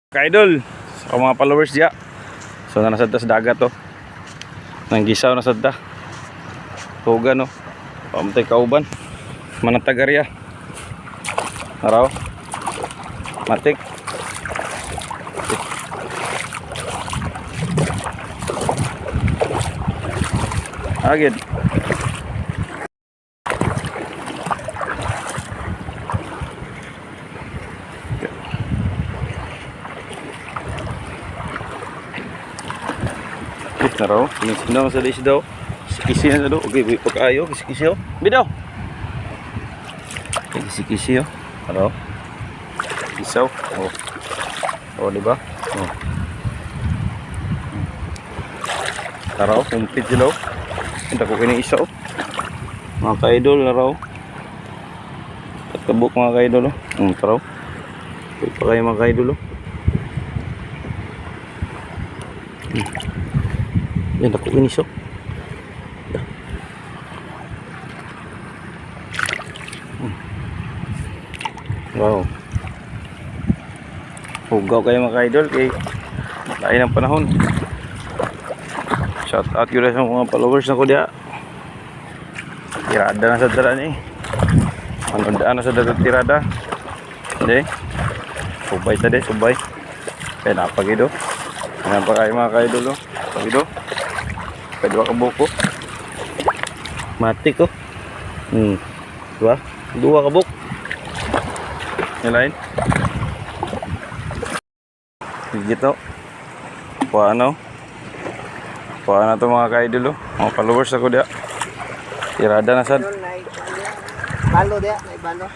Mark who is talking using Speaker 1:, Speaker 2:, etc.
Speaker 1: Ka-idol, sa mga followers diya. So nasad ta sa dagat to. Nang gisaw nasad ta. Tuga no. Pamtay kauban. Manatagarya. Araw. Matik. Agad. Naraw, sinaw sa days daw. Kisi na daw. Okay, pagkaayo, kisi oh. Bidaw. Kisi oh. Naraw. Isaw. Oh. Oh, di ba? Oh. Naraw, kumpit sila oh. Hindi ko kini isaw. Mga ka-idol, naraw. Tatabok mga ka-idol oh. Naraw. Ito pa kayo mga ka-idol oh. Yan ako inisok. Wow. Hugaw kayo mga ka-idol kay lain ang panahon. Shout out yun sa mga followers na ko diya. Tirada na sa dara ni. Ano daan na sa dara tirada. Hindi. Subay sa de, subay. Kaya napagido. Yan pa kayo mga ka-idol oh. Pagido. Kedua ka buko. Mati ko. Dua ka buko. Yang lain. Gitu. Paano to mga ka-idol oh. Mga followers ako dia. Tirada na sad.
Speaker 2: Balo dia, may balo.